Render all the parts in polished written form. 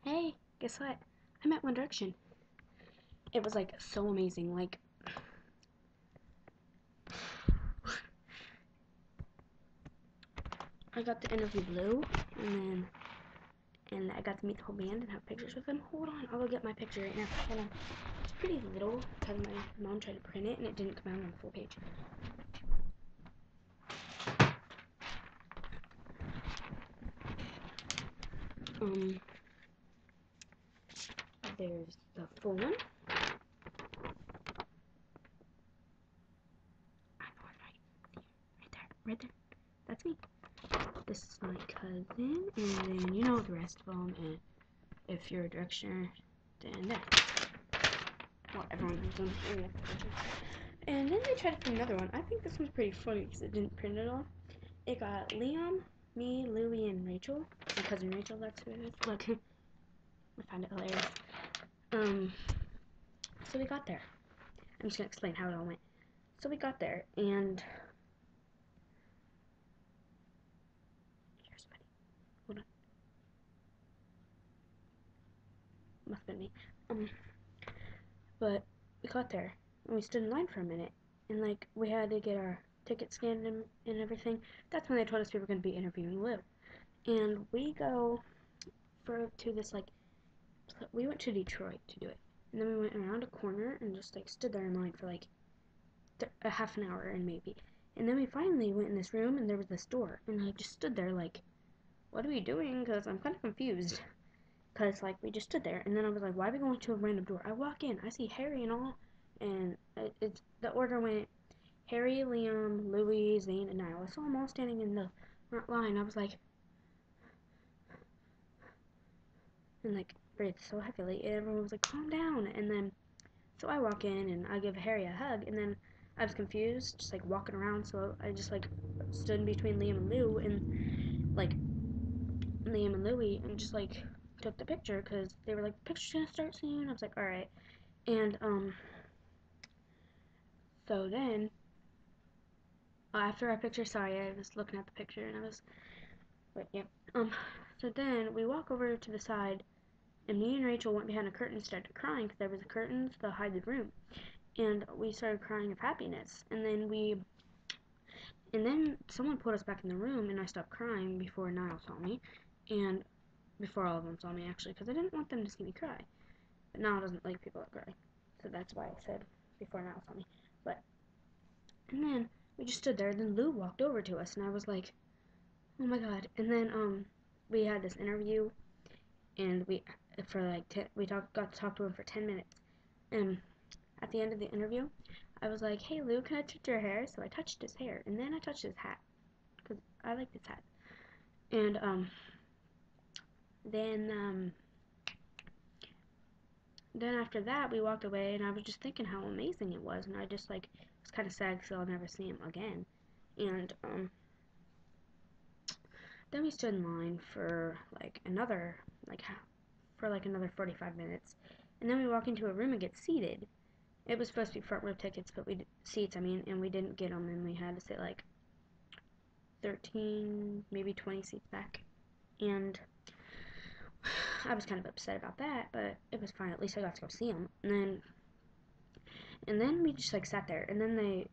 Hey, guess what? I'm at One Direction. It was like so amazing. Like, I got to interview Blue, and I got to meet the whole band and have pictures with them. Hold on, I'll go get my picture right now. Hold on. It's pretty little because my mom tried to print it and it didn't come out on the full page. There's the full one. I know it's right there, right there. That's me. This is my cousin, and then you know the rest of them. And if you're a directioner, then that. Well, everyone knows them. And then they tried to print another one. I think this one's pretty funny because it didn't print it all. It got Liam, me, Louie, and Rachel. My cousin Rachel, that's who it is. Look, I find it hilarious. So we got there. I'm just gonna explain how it all went. So we got there, and here's Betty. Hold on. Must have been me. But we got there, and we stood in line for a minute, and like we had to get our ticket scanned and everything. That's when they told us we were going to be interviewing Lou. And we go to this like we went to Detroit to do it, and then we went around a corner and just like stood there in line for like a half an hour and maybe. And then we finally went in this room and there was this door, and I just stood there like, what are we doing? Because I'm kind of confused. Because like we just stood there, and then I was like, why are we going to a random door? I walk in, I see Harry and all, and it's the order went Harry, Liam, Louis, Zane, and Niall. I saw them all standing in the front line. I was like, and like breathed so heavily, and everyone was like, calm down. And then so I walk in and I give Harry a hug, and then I was confused, just like walking around, so I just like stood in between Liam and Lou, and like Liam and Louie, and just like took the picture because they were like, the picture's gonna start soon. I was like, all right. And so then after our picture, sorry, I was looking at the picture and I was, but yeah. So then we walk over to the side, and me and Rachel went behind a curtain and started crying because there was a curtain to hide the room, and we started crying of happiness. And then someone put us back in the room, and I stopped crying before Niall saw me, and before all of them saw me actually, because I didn't want them to see me cry. But Niall doesn't like people that cry, so that's why I said before Niall saw me. But and then we just stood there. Then Lou walked over to us, and I was like, oh my god. And then we had this interview, and we got to talk to him for 10 minutes. And at the end of the interview, I was like, hey Lou, can I touch your hair? So I touched his hair, and then I touched his hat because I like this hat. And then after that we walked away, and I was just thinking how amazing it was, and I just like was kind of sad because I'll never see him again. And then we stood in line for another 45 minutes, and then we walk into a room and get seated. It was supposed to be front row tickets, but seats, and we didn't get them, and we had to sit like 13, maybe 20 seats back. And I was kind of upset about that, but it was fine. At least I got to go see them. And then we just like sat there, and then they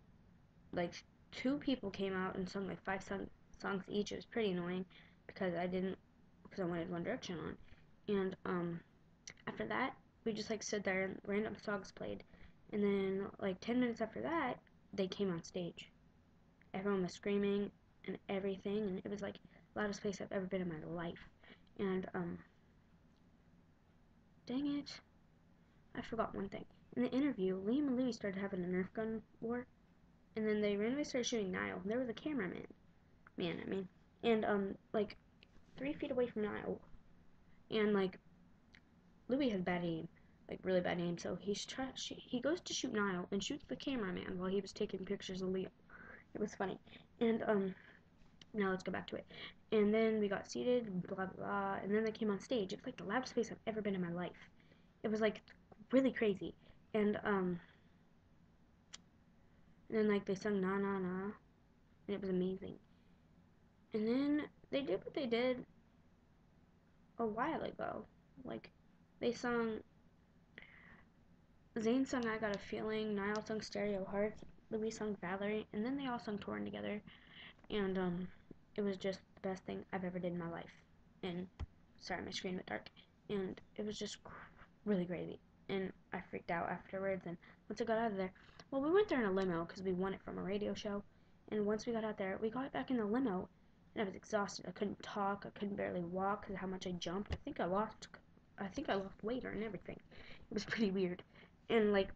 like two people came out and sung like five songs each. It was pretty annoying because I wanted One Direction on. And after that, we just like stood there and random songs played. And then like 10 minutes after that, they came on stage. Everyone was screaming and everything, and it was like the loudest place I've ever been in my life. And dang it, I forgot one thing. In the interview, Liam and Louie started having a Nerf gun war, and then they randomly started shooting Niall. And there was a cameraman, and like 3 feet away from Niall, and like Louis has bad aim, like really bad aim. So he goes to shoot Niall and shoots the cameraman while he was taking pictures of Liam. It was funny. And now let's go back to it. And then we got seated, blah blah blah, and then they came on stage. It was like the loudest place I've ever been in my life. It was like really crazy. And then like they sung na na na, and it was amazing. And then they did what they did a while ago. Like, they sung, Zayn sung I Got a Feeling, Niall sung Stereo Hearts, Louis sung Valerie, and then they all sung Torn together. And it was just the best thing I've ever did in my life. And sorry, my screen went dark. And it was just really crazy. And I freaked out afterwards. And once I got out of there, well, we went there in a limo because we won it from a radio show. And once we got out there, we got back in the limo, and I was exhausted. I couldn't talk. I couldn't barely walk because of how much I jumped. I think I lost weight or and everything. It was pretty weird. And like,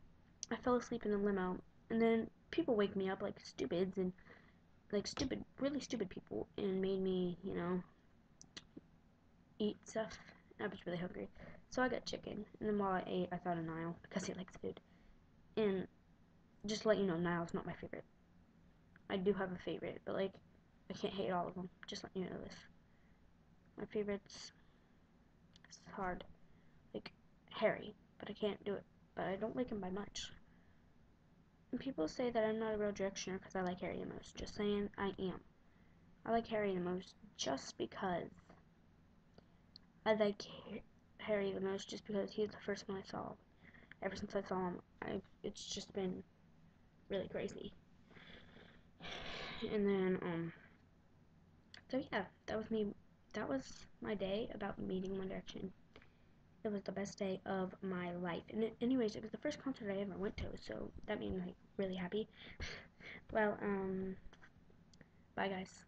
I fell asleep in the limo, and then people wake me up like stupids and like stupid, really stupid people, and made me, eat stuff. I was really hungry, so I got chicken. And then while I ate, I thought of Niall because he likes food. And just to let you know, Niall's not my favorite. I do have a favorite, but like, I can't hate all of them. Just let you know this. My favorite's it's hard, like Harry, but I can't do it. But I don't like him by much. And people say that I'm not a real directioner because I like Harry the most. Just saying, I am. I like Harry the most just because I like Harry the most just because he's the first one I saw. Ever since I saw him, it's just been really crazy. And then so yeah, that was me. That was my day about meeting One Direction. It was the best day of my life. And anyways, it was the first concert I ever went to, so that made me like really happy. Well, bye guys.